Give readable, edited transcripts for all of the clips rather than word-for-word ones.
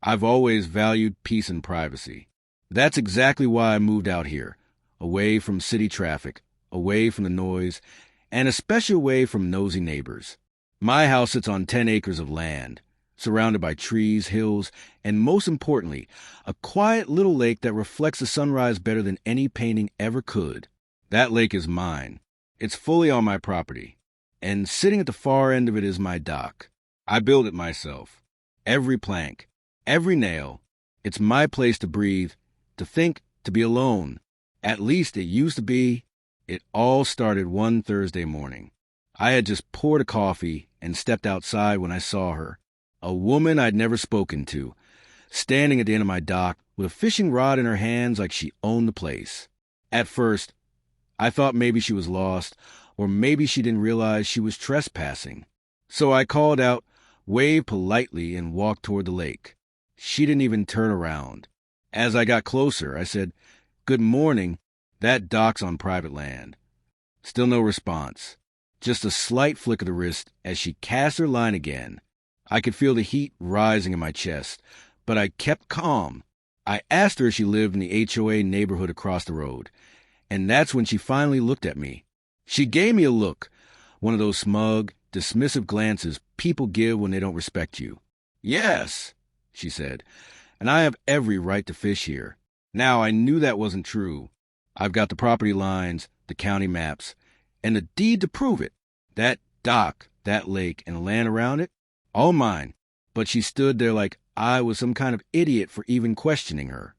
I've always valued peace and privacy. That's exactly why I moved out here, away from city traffic, away from the noise, and especially away from nosy neighbors. My house sits on 10 acres of land, surrounded by trees, hills, and most importantly, a quiet little lake that reflects the sunrise better than any painting ever could. That lake is mine. It's fully on my property, and sitting at the far end of it is my dock. I built it myself. Every plank, every nail. It's my place to breathe, to think, to be alone. At least it used to be. It all started one Thursday morning. I had just poured a coffee and stepped outside when I saw her, a woman I'd never spoken to, standing at the end of my dock with a fishing rod in her hands like she owned the place. At first, I thought maybe she was lost, or maybe she didn't realize she was trespassing. So I called out, waved politely, and walked toward the lake. She didn't even turn around. As I got closer, I said, "Good morning. That dock's on private land." Still no response. Just a slight flick of the wrist as she cast her line again. I could feel the heat rising in my chest, but I kept calm. I asked her if she lived in the HOA neighborhood across the road, and that's when she finally looked at me. She gave me a look, one of those smug, dismissive glances people give when they don't respect you. "Yes," she said, "and I have every right to fish here." Now, I knew that wasn't true. I've got the property lines, the county maps, and the deed to prove it. That dock, that lake, and the land around it, all mine. But she stood there like I was some kind of idiot for even questioning her.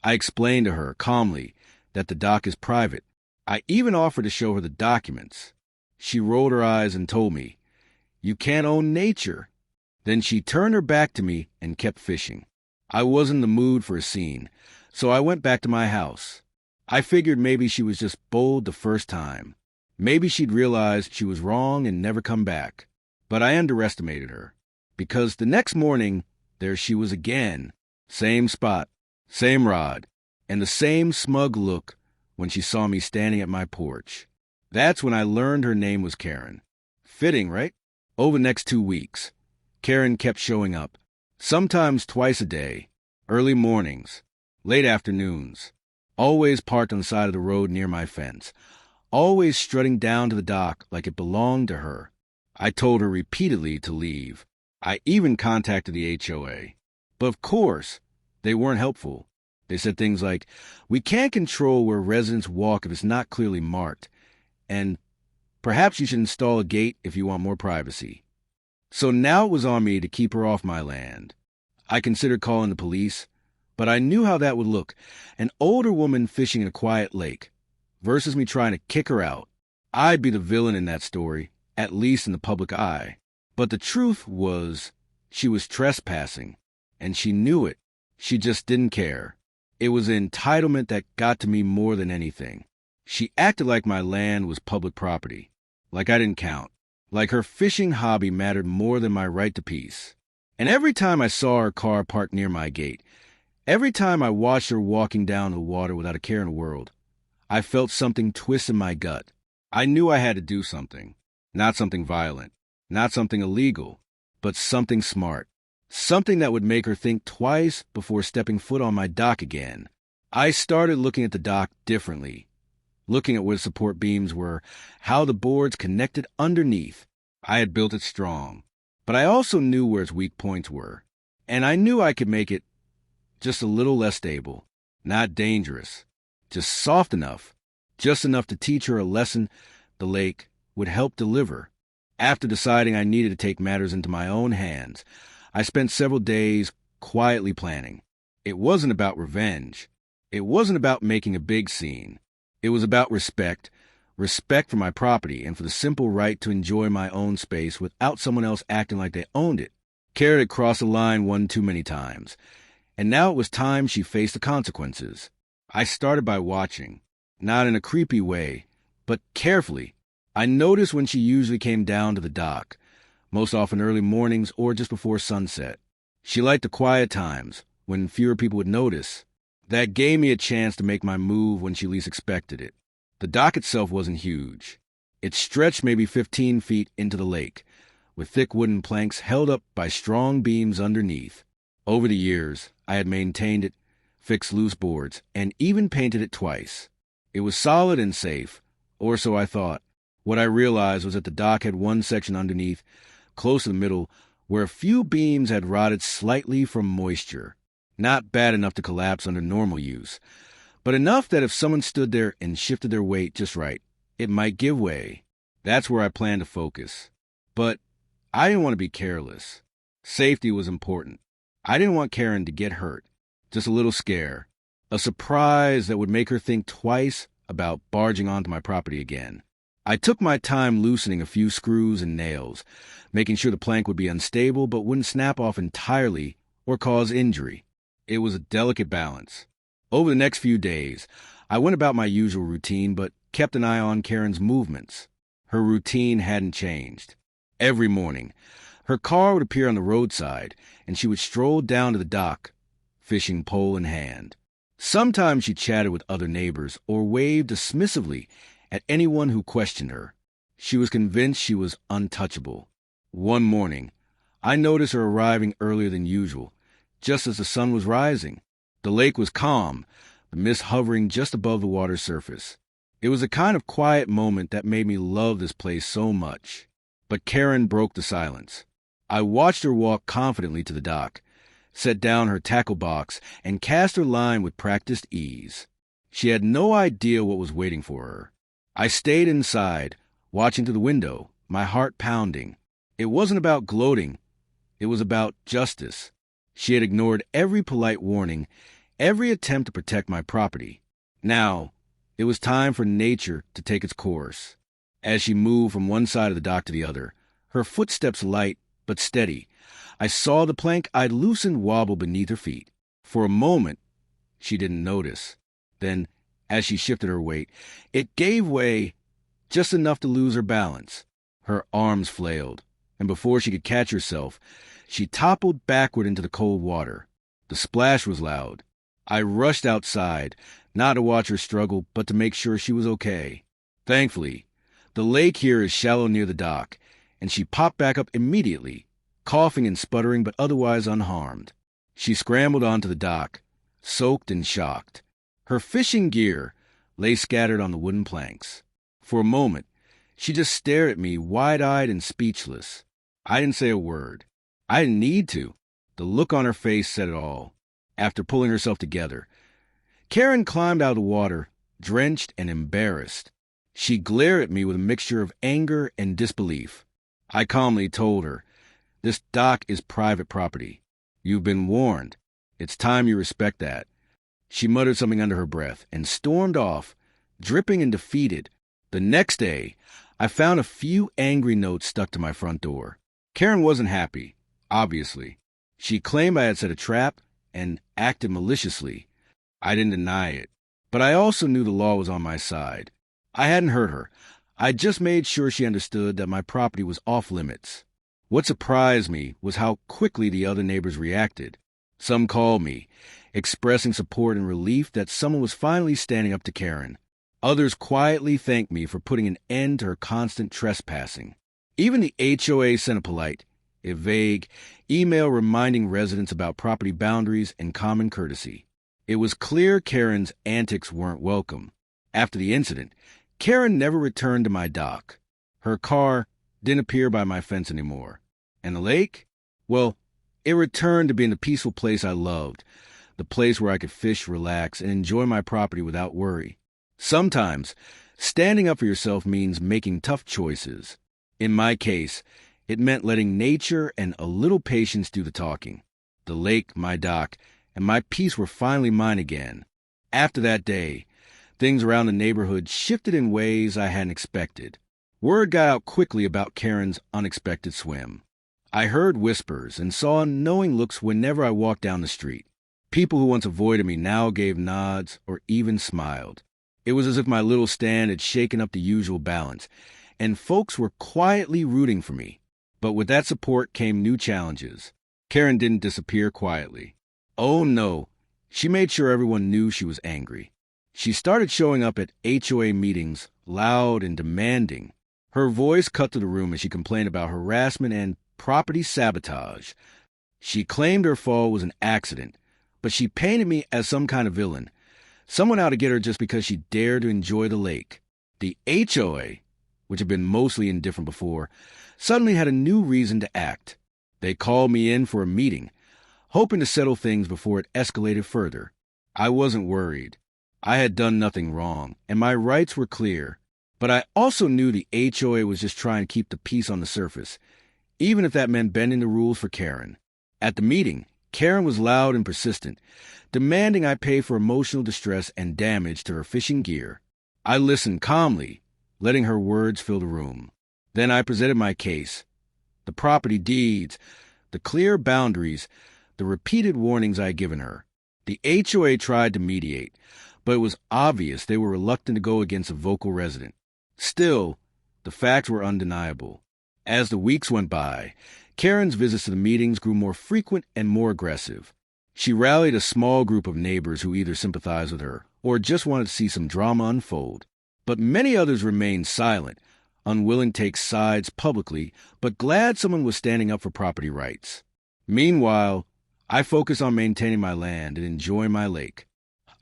I explained to her, calmly, that the dock is private. I even offered to show her the documents. She rolled her eyes and told me, "You can't own nature." Then she turned her back to me and kept fishing. I wasn't in the mood for a scene, so I went back to my house. I figured maybe she was just bold the first time. Maybe she'd realized she was wrong and never come back. But I underestimated her, because the next morning, there she was again. Same spot, same rod, and the same smug look when she saw me standing at my porch. That's when I learned her name was Karen. Fitting, right? Over the next 2 weeks, Karen kept showing up, sometimes twice a day, early mornings, late afternoons, always parked on the side of the road near my fence, always strutting down to the dock like it belonged to her. I told her repeatedly to leave. I even contacted the HOA. But of course, they weren't helpful. They said things like, "We can't control where residents walk if it's not clearly marked, and perhaps you should install a gate if you want more privacy." So now it was on me to keep her off my land. I considered calling the police, but I knew how that would look. An older woman fishing in a quiet lake versus me trying to kick her out. I'd be the villain in that story, at least in the public eye. But the truth was, she was trespassing, and she knew it. She just didn't care. It was the entitlement that got to me more than anything. She acted like my land was public property, like I didn't count, like her fishing hobby mattered more than my right to peace. And every time I saw her car parked near my gate, every time I watched her walking down the water without a care in the world, I felt something twist in my gut. I knew I had to do something. Not something violent, not something illegal, but something smart. Something that would make her think twice before stepping foot on my dock again. I started looking at the dock differently, looking at where the support beams were, how the boards connected underneath. I had built it strong, but I also knew where its weak points were. And I knew I could make it just a little less stable, not dangerous, just soft enough, just enough to teach her a lesson the lake would help deliver. After deciding I needed to take matters into my own hands, I spent several days quietly planning. It wasn't about revenge. It wasn't about making a big scene. It was about respect for my property and for the simple right to enjoy my own space without someone else acting like they owned it. Karen had crossed the line one too many times, and now it was time she faced the consequences. I started by watching, not in a creepy way, but carefully. I noticed when she usually came down to the dock, most often early mornings or just before sunset. She liked the quiet times, when fewer people would notice. That gave me a chance to make my move when she least expected it. The dock itself wasn't huge. It stretched maybe 15 feet into the lake, with thick wooden planks held up by strong beams underneath. Over the years, I had maintained it, fixed loose boards, and even painted it twice. It was solid and safe, or so I thought. What I realized was that the dock had one section underneath, close to the middle, where a few beams had rotted slightly from moisture. Not bad enough to collapse under normal use, but enough that if someone stood there and shifted their weight just right, it might give way. That's where I planned to focus. But I didn't want to be careless. Safety was important. I didn't want Karen to get hurt. Just a little scare. A surprise that would make her think twice about barging onto my property again. I took my time loosening a few screws and nails, making sure the plank would be unstable but wouldn't snap off entirely or cause injury. It was a delicate balance. Over the next few days, I went about my usual routine but kept an eye on Karen's movements. Her routine hadn't changed. Every morning, her car would appear on the roadside, and she would stroll down to the dock, fishing pole in hand. Sometimes she chatted with other neighbors or waved dismissively at anyone who questioned her. She was convinced she was untouchable. One morning, I noticed her arriving earlier than usual, just as the sun was rising. The lake was calm, the mist hovering just above the water's surface. It was a kind of quiet moment that made me love this place so much. But Karen broke the silence. I watched her walk confidently to the dock, set down her tackle box, and cast her line with practiced ease. She had no idea what was waiting for her. I stayed inside, watching through the window, my heart pounding. It wasn't about gloating. It was about justice. She had ignored every polite warning, every attempt to protect my property. Now, it was time for nature to take its course. As she moved from one side of the dock to the other, her footsteps light but steady, I saw the plank I'd loosened wobble beneath her feet. For a moment, she didn't notice. Then, as she shifted her weight, it gave way just enough to lose her balance. Her arms flailed, and before she could catch herself, she toppled backward into the cold water. The splash was loud. I rushed outside, not to watch her struggle, but to make sure she was okay. Thankfully, the lake here is shallow near the dock, and she popped back up immediately, coughing and sputtering but otherwise unharmed. She scrambled onto the dock, soaked and shocked. Her fishing gear lay scattered on the wooden planks. For a moment, she just stared at me, wide-eyed and speechless. I didn't say a word. I didn't need to. The look on her face said it all. After pulling herself together, Karen climbed out of the water, drenched and embarrassed. She glared at me with a mixture of anger and disbelief. I calmly told her, "This dock is private property. You've been warned. It's time you respect that." She muttered something under her breath and stormed off, dripping and defeated. The next day, I found a few angry notes stuck to my front door. Karen wasn't happy, obviously. She claimed I had set a trap and acted maliciously. I didn't deny it, but I also knew the law was on my side. I hadn't hurt her. I just made sure she understood that my property was off limits. What surprised me was how quickly the other neighbors reacted. Some called me, expressing support and relief that someone was finally standing up to Karen. Others quietly thanked me for putting an end to her constant trespassing. Even the HOA sent a polite, if vague, email reminding residents about property boundaries and common courtesy. It was clear Karen's antics weren't welcome. After the incident, Karen never returned to my dock. Her car didn't appear by my fence anymore. And the lake? Well, it returned to being the peaceful place I loved, the place where I could fish, relax, and enjoy my property without worry. Sometimes, standing up for yourself means making tough choices. In my case, it meant letting nature and a little patience do the talking. The lake, my dock, and my peace were finally mine again. After that day, things around the neighborhood shifted in ways I hadn't expected. Word got out quickly about Karen's unexpected swim. I heard whispers and saw knowing looks whenever I walked down the street. People who once avoided me now gave nods or even smiled. It was as if my little stand had shaken up the usual balance, and folks were quietly rooting for me. But with that support came new challenges. Karen didn't disappear quietly. Oh no, she made sure everyone knew she was angry. She started showing up at HOA meetings, loud and demanding. Her voice cut through the room as she complained about harassment and property sabotage. She claimed her fall was an accident, but she painted me as some kind of villain, someone out to get her just because she dared to enjoy the lake. The HOA, which had been mostly indifferent before, suddenly had a new reason to act. They called me in for a meeting, hoping to settle things before it escalated further. I wasn't worried. I had done nothing wrong, and my rights were clear. But I also knew the HOA was just trying to keep the peace on the surface, even if that meant bending the rules for Karen. At the meeting, Karen was loud and persistent, demanding I pay for emotional distress and damage to her fishing gear. I listened calmly, letting her words fill the room. Then I presented my case. The property deeds, the clear boundaries, the repeated warnings I had given her. The HOA tried to mediate, but it was obvious they were reluctant to go against a vocal resident. Still, the facts were undeniable. As the weeks went by, Karen's visits to the meetings grew more frequent and more aggressive. She rallied a small group of neighbors who either sympathized with her or just wanted to see some drama unfold. But many others remained silent, unwilling to take sides publicly, but glad someone was standing up for property rights. Meanwhile, I focused on maintaining my land and enjoying my lake.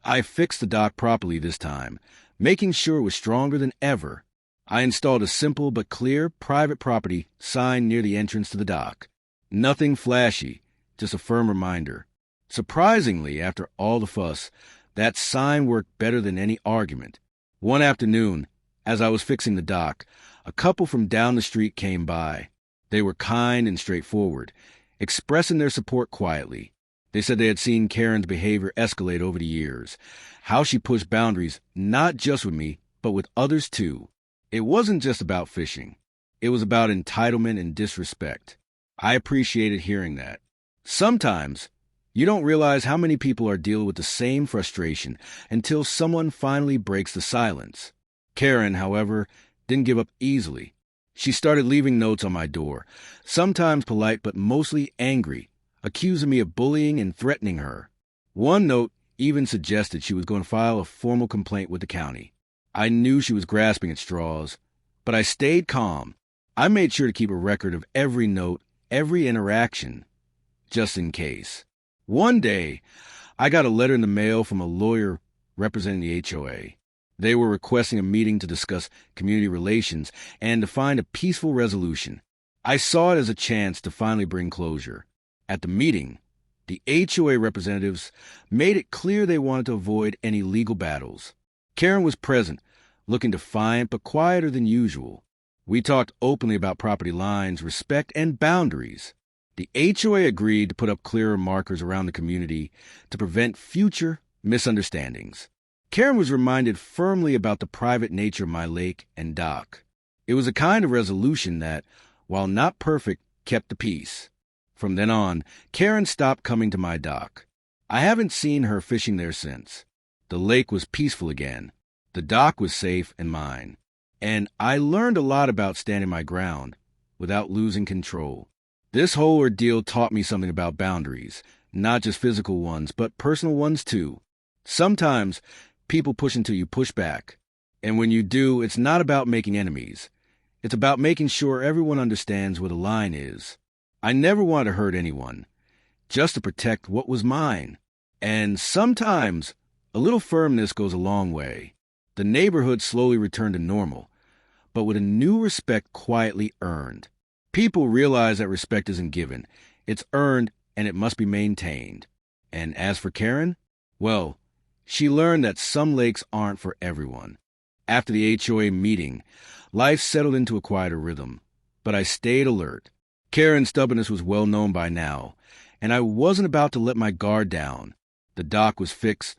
I fixed the dock properly this time, making sure it was stronger than ever. I installed a simple but clear private property sign near the entrance to the dock. Nothing flashy, just a firm reminder. Surprisingly, after all the fuss, that sign worked better than any argument. One afternoon, as I was fixing the dock, a couple from down the street came by. They were kind and straightforward, expressing their support quietly. They said they had seen Karen's behavior escalate over the years, how she pushed boundaries not just with me, but with others too. It wasn't just about fishing. It was about entitlement and disrespect. I appreciated hearing that. Sometimes, you don't realize how many people are dealing with the same frustration until someone finally breaks the silence. Karen, however, didn't give up easily. She started leaving notes on my door, sometimes polite but mostly angry, accusing me of bullying and threatening her. One note even suggested she was going to file a formal complaint with the county. I knew she was grasping at straws, but I stayed calm. I made sure to keep a record of every note, every interaction, just in case. One day, I got a letter in the mail from a lawyer representing the HOA. They were requesting a meeting to discuss community relations and to find a peaceful resolution. I saw it as a chance to finally bring closure. At the meeting, the HOA representatives made it clear they wanted to avoid any legal battles. Karen was present, looking defiant but quieter than usual. We talked openly about property lines, respect, and boundaries. The HOA agreed to put up clearer markers around the community to prevent future misunderstandings. Karen was reminded firmly about the private nature of my lake and dock. It was a kind of resolution that, while not perfect, kept the peace. From then on, Karen stopped coming to my dock. I haven't seen her fishing there since. The lake was peaceful again. The dock was safe and mine. And I learned a lot about standing my ground without losing control. This whole ordeal taught me something about boundaries, not just physical ones, but personal ones too. Sometimes people push until you push back. And when you do, it's not about making enemies. It's about making sure everyone understands where the line is. I never wanted to hurt anyone, just to protect what was mine. And sometimes a little firmness goes a long way. The neighborhood slowly returned to normal, but with a new respect quietly earned. People realize that respect isn't given. It's earned, and it must be maintained. And as for Karen, well, she learned that some lakes aren't for everyone. After the HOA meeting, life settled into a quieter rhythm, but I stayed alert. Karen's stubbornness was well known by now, and I wasn't about to let my guard down. The dock was fixed,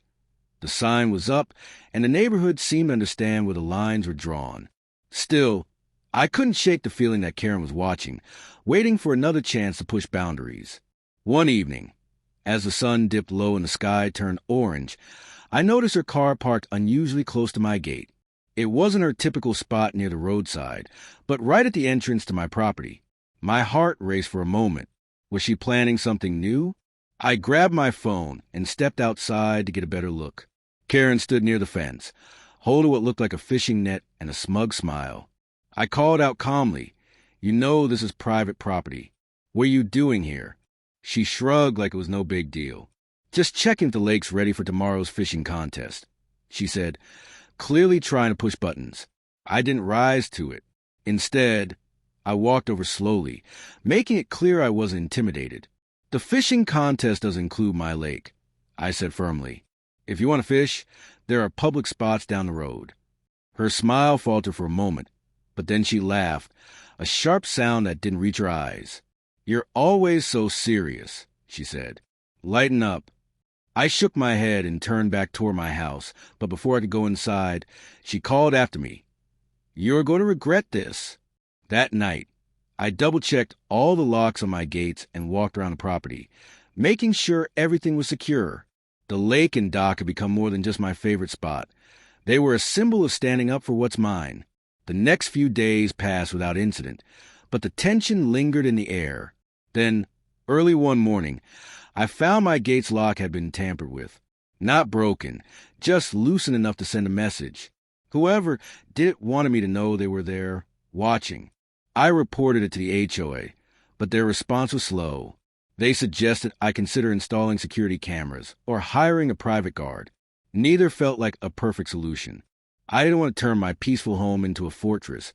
the sign was up, and the neighborhood seemed to understand where the lines were drawn. Still, I couldn't shake the feeling that Karen was watching, waiting for another chance to push boundaries. One evening, as the sun dipped low and the sky turned orange, I noticed her car parked unusually close to my gate. It wasn't her typical spot near the roadside, but right at the entrance to my property. My heart raced for a moment. Was she planning something new? I grabbed my phone and stepped outside to get a better look. Karen stood near the fence, holding what looked like a fishing net and a smug smile. I called out calmly, "You know this is private property. What are you doing here?" She shrugged like it was no big deal. Just checking if the lake's ready for tomorrow's fishing contest, she said, clearly trying to push buttons. I didn't rise to it. Instead, I walked over slowly, making it clear I wasn't intimidated. The fishing contest does include my lake, I said firmly. If you want to fish, there are public spots down the road. Her smile faltered for a moment, but then she laughed, a sharp sound that didn't reach her eyes. You're always so serious, she said. Lighten up. I shook my head and turned back toward my house, but before I could go inside, she called after me. You're going to regret this. That night, I double-checked all the locks on my gates and walked around the property, making sure everything was secure. The lake and dock had become more than just my favorite spot. They were a symbol of standing up for what's mine. The next few days passed without incident, but the tension lingered in the air. Then, early one morning, I found my gate's lock had been tampered with. Not broken, just loosened enough to send a message. Whoever did it wanted me to know they were there, watching. I reported it to the HOA, but their response was slow. They suggested I consider installing security cameras or hiring a private guard. Neither felt like a perfect solution. I didn't want to turn my peaceful home into a fortress,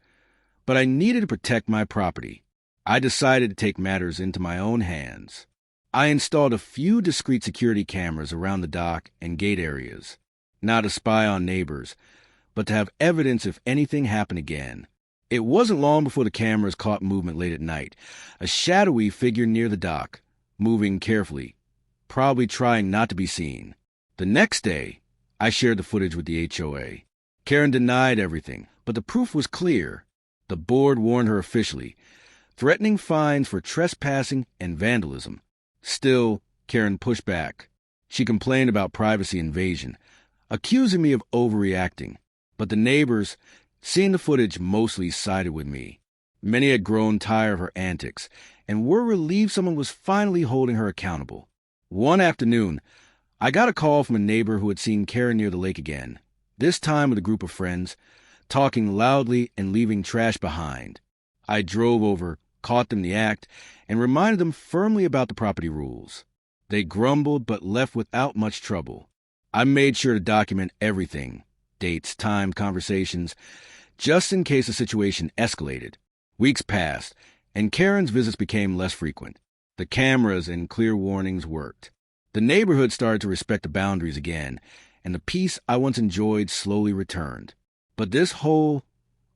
but I needed to protect my property. I decided to take matters into my own hands. I installed a few discreet security cameras around the dock and gate areas, not to spy on neighbors, but to have evidence if anything happened again. It wasn't long before the cameras caught movement late at night, a shadowy figure near the dock, moving carefully, probably trying not to be seen. The next day, I shared the footage with the HOA. Karen denied everything, but the proof was clear. The board warned her officially, threatening fines for trespassing and vandalism. Still, Karen pushed back. She complained about privacy invasion, accusing me of overreacting. But the neighbors, seeing the footage, mostly sided with me. Many had grown tired of her antics and were relieved someone was finally holding her accountable. One afternoon, I got a call from a neighbor who had seen Karen near the lake again, this time with a group of friends, talking loudly and leaving trash behind. I drove over, caught them in the act, and reminded them firmly about the property rules. They grumbled but left without much trouble. I made sure to document everything, dates, time, conversations, just in case the situation escalated. Weeks passed, and Karen's visits became less frequent. The cameras and clear warnings worked. The neighborhood started to respect the boundaries again, and the peace I once enjoyed slowly returned. But this whole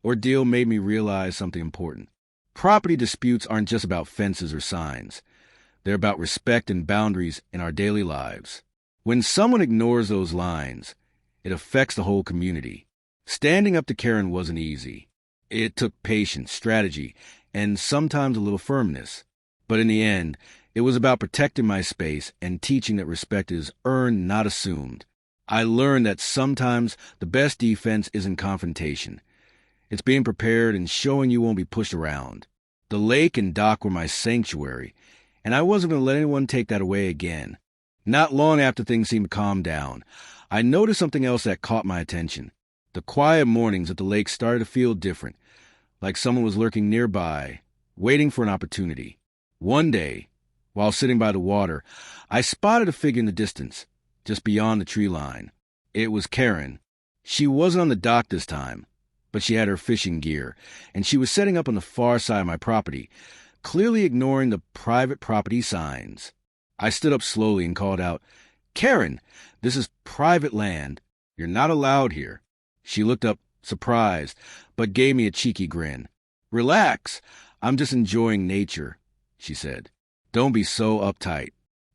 ordeal made me realize something important. Property disputes aren't just about fences or signs. They're about respect and boundaries in our daily lives. When someone ignores those lines, it affects the whole community. Standing up to Karen wasn't easy. It took patience, strategy, and sometimes a little firmness. But in the end, it was about protecting my space and teaching that respect is earned, not assumed. I learned that sometimes the best defense isn't confrontation. It's being prepared and showing you won't be pushed around. The lake and dock were my sanctuary, and I wasn't going to let anyone take that away again. Not long after things seemed to calm down, I noticed something else that caught my attention. The quiet mornings at the lake started to feel different, like someone was lurking nearby, waiting for an opportunity. One day, while sitting by the water, I spotted a figure in the distance, just beyond the tree line. It was Karen. She wasn't on the dock this time, but she had her fishing gear, and she was setting up on the far side of my property, clearly ignoring the private property signs. I stood up slowly and called out, "Karen, this is private land. You're not allowed here." She looked up, surprised, but gave me a cheeky grin. "Relax. I'm just enjoying nature," she said. "Don't be so uptight."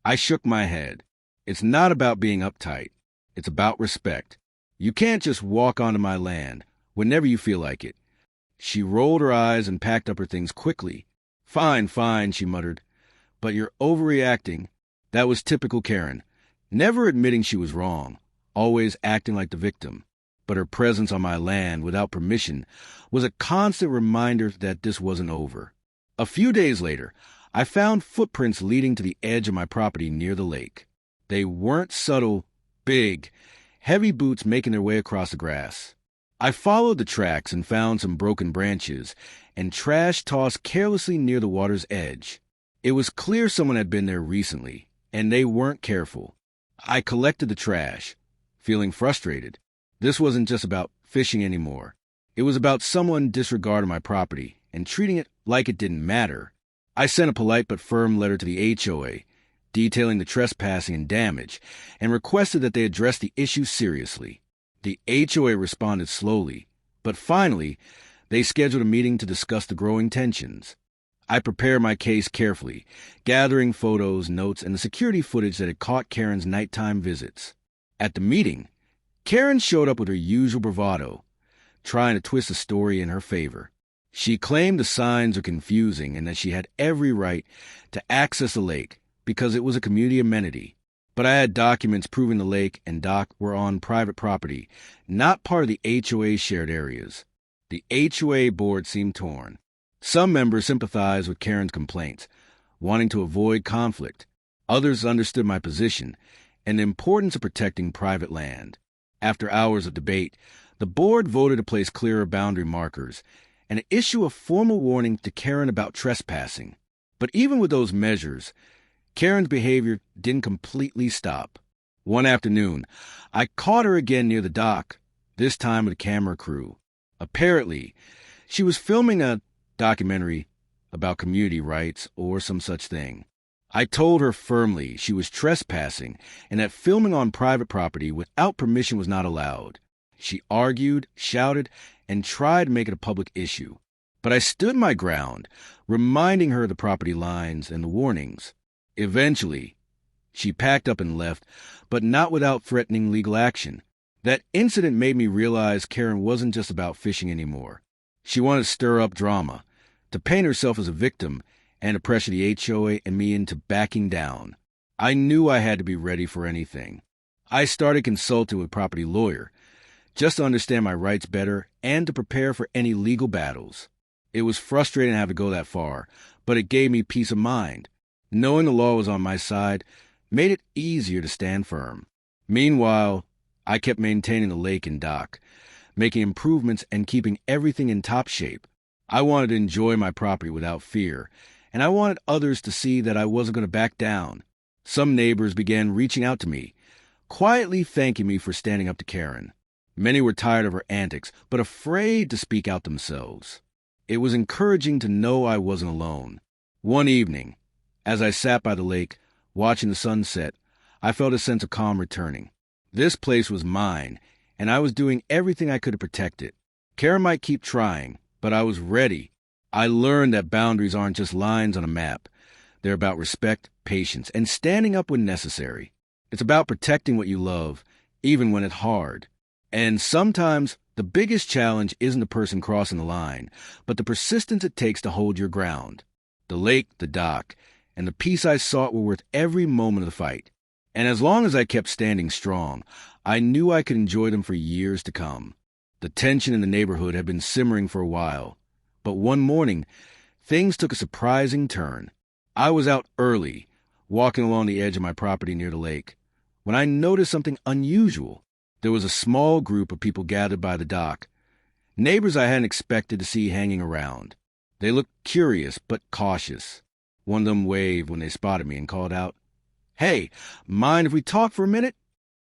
I shook my head. It's not about being uptight. It's about respect. You can't just walk onto my land whenever you feel like it. She rolled her eyes and packed up her things quickly. Fine, she muttered. "But you're overreacting." That was typical Karen. Never admitting she was wrong, always acting like the victim. But her presence on my land without permission was a constant reminder that this wasn't over. A few days later, I found footprints leading to the edge of my property near the lake. They weren't subtle, big, heavy boots making their way across the grass. I followed the tracks and found some broken branches and trash tossed carelessly near the water's edge. It was clear someone had been there recently, and they weren't careful. I collected the trash, feeling frustrated. This wasn't just about fishing anymore. It was about someone disregarding my property and treating it like it didn't matter. I sent a polite but firm letter to the HOA, detailing the trespassing and damage, and requested that they address the issue seriously. The HOA responded slowly, but finally, they scheduled a meeting to discuss the growing tensions. I prepared my case carefully, gathering photos, notes, and the security footage that had caught Karen's nighttime visits. At the meeting, Karen showed up with her usual bravado, trying to twist the story in her favor. She claimed the signs were confusing and that she had every right to access the lake because it was a community amenity. But I had documents proving the lake and dock were on private property, not part of the HOA's shared areas. The HOA board seemed torn. Some members sympathized with Karen's complaints, wanting to avoid conflict. Others understood my position and the importance of protecting private land. After hours of debate, the board voted to place clearer boundary markers and issue a formal warning to Karen about trespassing. But even with those measures, Karen's behavior didn't completely stop. One afternoon, I caught her again near the dock, this time with a camera crew. Apparently, she was filming a documentary about community rights or some such thing. I told her firmly she was trespassing and that filming on private property without permission was not allowed. She argued, shouted, and tried to make it a public issue. But I stood my ground, reminding her of the property lines and the warnings. Eventually, she packed up and left, but not without threatening legal action. That incident made me realize Karen wasn't just about fishing anymore. She wanted to stir up drama, to paint herself as a victim, and to pressure the HOA and me into backing down. I knew I had to be ready for anything. I started consulting with a property lawyer, just to understand my rights better and to prepare for any legal battles. It was frustrating to have to go that far, but it gave me peace of mind. Knowing the law was on my side made it easier to stand firm. Meanwhile, I kept maintaining the lake and dock, making improvements and keeping everything in top shape. I wanted to enjoy my property without fear, and I wanted others to see that I wasn't going to back down. Some neighbors began reaching out to me, quietly thanking me for standing up to Karen. Many were tired of her antics, but afraid to speak out themselves. It was encouraging to know I wasn't alone. One evening, as I sat by the lake, watching the sunset, I felt a sense of calm returning. This place was mine, and I was doing everything I could to protect it. Karen might keep trying, but I was ready. I learned that boundaries aren't just lines on a map. They're about respect, patience, and standing up when necessary. It's about protecting what you love, even when it's hard. And sometimes, the biggest challenge isn't the person crossing the line, but the persistence it takes to hold your ground. The lake, the dock, and the peace I sought were worth every moment of the fight. And as long as I kept standing strong, I knew I could enjoy them for years to come. The tension in the neighborhood had been simmering for a while, but one morning, things took a surprising turn. I was out early, walking along the edge of my property near the lake, when I noticed something unusual. There was a small group of people gathered by the dock, neighbors I hadn't expected to see hanging around. They looked curious but cautious. One of them waved when they spotted me and called out, "Hey, mind if we talk for a minute?"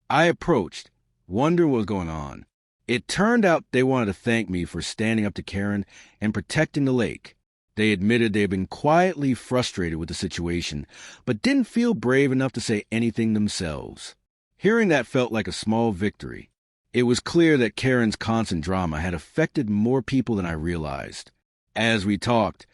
I approached, wondering what was going on. It turned out they wanted to thank me for standing up to Karen and protecting the lake. They admitted they had been quietly frustrated with the situation, but didn't feel brave enough to say anything themselves. Hearing that felt like a small victory. It was clear that Karen's constant drama had affected more people than I realized. As we talked,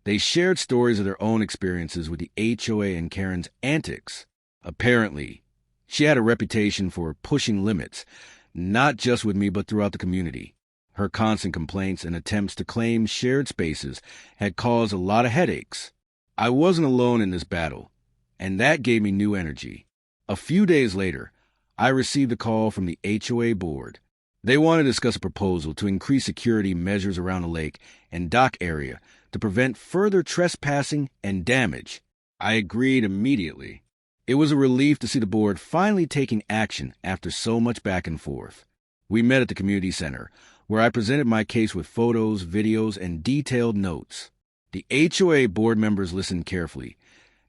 they shared stories of their own experiences with the HOA and Karen's antics. Apparently, she had a reputation for pushing limits, not just with me but throughout the community. Her constant complaints and attempts to claim shared spaces had caused a lot of headaches. I wasn't alone in this battle, and that gave me new energy. A few days later, I received a call from the HOA board. They wanted to discuss a proposal to increase security measures around the lake and dock area to prevent further trespassing and damage. I agreed immediately. It was a relief to see the board finally taking action after so much back and forth. We met at the community center, where I presented my case with photos, videos, and detailed notes. The HOA board members listened carefully,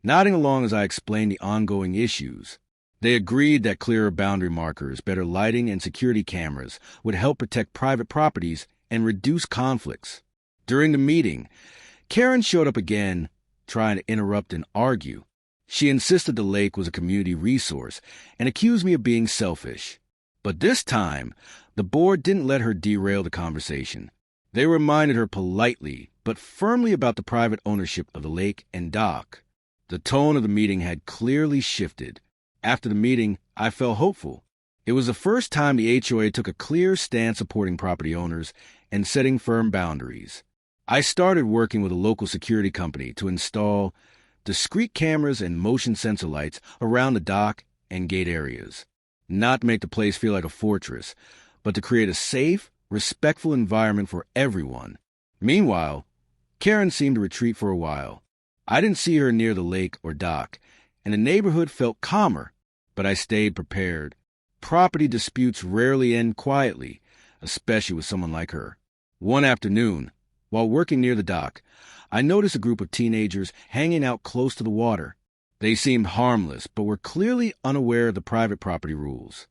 nodding along as I explained the ongoing issues. They agreed that clearer boundary markers, better lighting, and security cameras would help protect private properties and reduce conflicts. During the meeting, Karen showed up again, trying to interrupt and argue. She insisted the lake was a community resource and accused me of being selfish. But this time, the board didn't let her derail the conversation. They reminded her politely, but firmly about the private ownership of the lake and dock. The tone of the meeting had clearly shifted. After the meeting, I felt hopeful. It was the first time the HOA took a clear stance supporting property owners and setting firm boundaries. I started working with a local security company to install discrete cameras and motion sensor lights around the dock and gate areas. Not to make the place feel like a fortress, but to create a safe, respectful environment for everyone. Meanwhile, Karen seemed to retreat for a while. I didn't see her near the lake or dock, and the neighborhood felt calmer, but I stayed prepared. Property disputes rarely end quietly, especially with someone like her. One afternoon, while working near the dock, I noticed a group of teenagers hanging out close to the water. They seemed harmless, but were clearly unaware of the private property rules.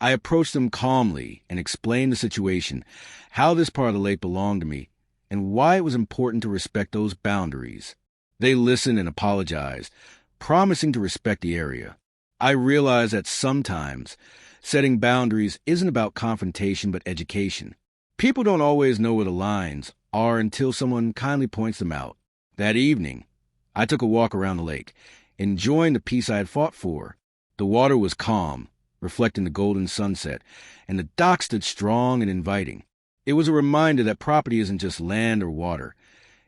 I approached them calmly and explained the situation, how this part of the lake belonged to me, and why it was important to respect those boundaries. They listened and apologized, promising to respect the area. I realized that sometimes setting boundaries isn't about confrontation but education. People don't always know where the lines are until someone kindly points them out. That evening, I took a walk around the lake, enjoying the peace I had fought for. The water was calm, reflecting the golden sunset, and the dock stood strong and inviting. It was a reminder that property isn't just land or water.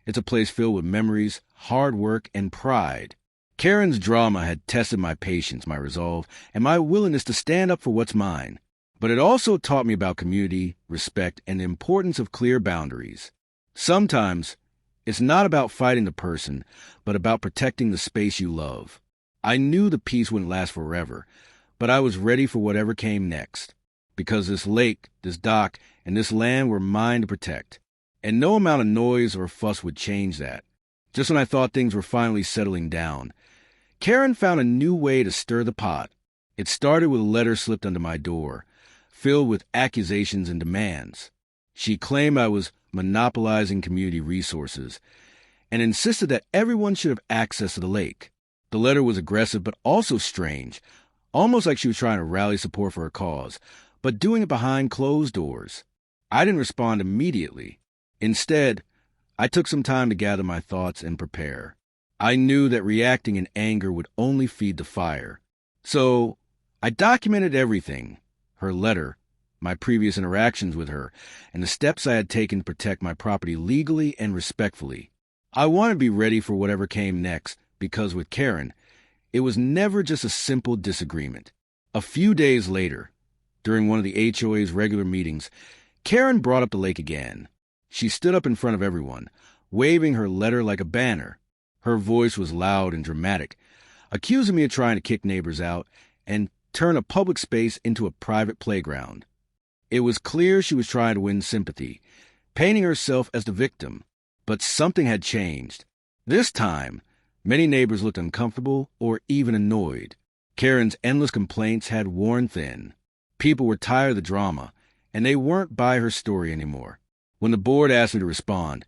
It's a place filled with memories, hard work, and pride. Karen's drama had tested my patience, my resolve, and my willingness to stand up for what's mine. But it also taught me about community, respect, and the importance of clear boundaries. Sometimes, it's not about fighting the person, but about protecting the space you love. I knew the peace wouldn't last forever, but I was ready for whatever came next. Because this lake, this dock, and this land were mine to protect. And no amount of noise or fuss would change that. Just when I thought things were finally settling down, Karen found a new way to stir the pot. It started with a letter slipped under my door, filled with accusations and demands. She claimed I was monopolizing community resources and insisted that everyone should have access to the lake. The letter was aggressive but also strange, almost like she was trying to rally support for her cause, but doing it behind closed doors. I didn't respond immediately. Instead, I took some time to gather my thoughts and prepare. I knew that reacting in anger would only feed the fire. So, I documented everything: her letter, my previous interactions with her, and the steps I had taken to protect my property legally and respectfully. I wanted to be ready for whatever came next, because with Karen, it was never just a simple disagreement. A few days later, during one of the HOA's regular meetings, Karen brought up the lake again. She stood up in front of everyone, waving her letter like a banner. Her voice was loud and dramatic, accusing me of trying to kick neighbors out and turn a public space into a private playground. It was clear she was trying to win sympathy, painting herself as the victim. But something had changed. This time, many neighbors looked uncomfortable or even annoyed. Karen's endless complaints had worn thin. People were tired of the drama, and they weren't by her story anymore. When the board asked me to respond,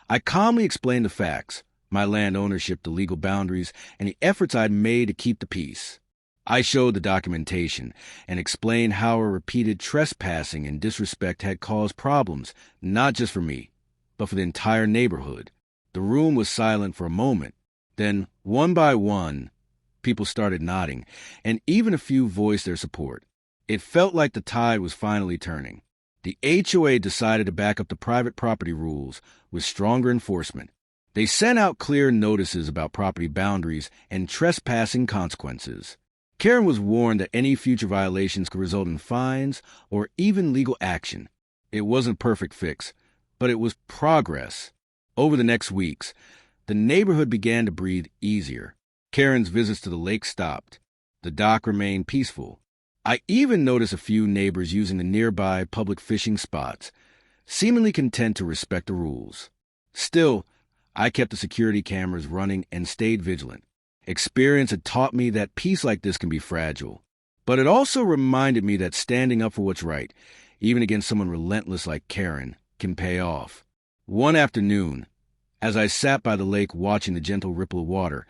I calmly explained the facts: my land ownership, the legal boundaries, and the efforts I'd made to keep the peace. I showed the documentation and explained how her repeated trespassing and disrespect had caused problems, not just for me, but for the entire neighborhood. The room was silent for a moment. Then, one by one, people started nodding, and even a few voiced their support. It felt like the tide was finally turning. The HOA decided to back up the private property rules with stronger enforcement. They sent out clear notices about property boundaries and trespassing consequences. Karen was warned that any future violations could result in fines or even legal action. It wasn't a perfect fix, but it was progress. Over the next weeks, the neighborhood began to breathe easier. Karen's visits to the lake stopped. The dock remained peaceful. I even noticed a few neighbors using the nearby public fishing spots, seemingly content to respect the rules. Still, I kept the security cameras running and stayed vigilant. Experience had taught me that peace like this can be fragile. But it also reminded me that standing up for what's right, even against someone relentless like Karen, can pay off. One afternoon, as I sat by the lake watching the gentle ripple of water,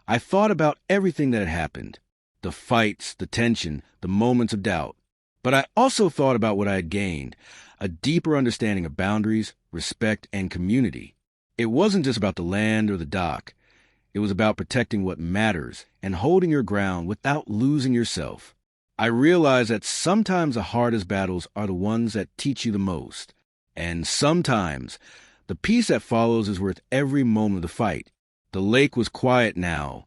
I thought about everything that had happened. The fights, the tension, the moments of doubt. But I also thought about what I had gained, a deeper understanding of boundaries, respect, and community. It wasn't just about the land or the dock. It was about protecting what matters and holding your ground without losing yourself. I realized that sometimes the hardest battles are the ones that teach you the most. And sometimes the peace that follows is worth every moment of the fight. The lake was quiet now,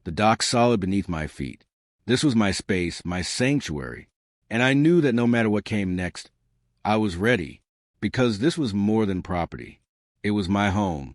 the dock solid beneath my feet. This was my space, my sanctuary. And I knew that no matter what came next, I was ready, because this was more than property. It was my home,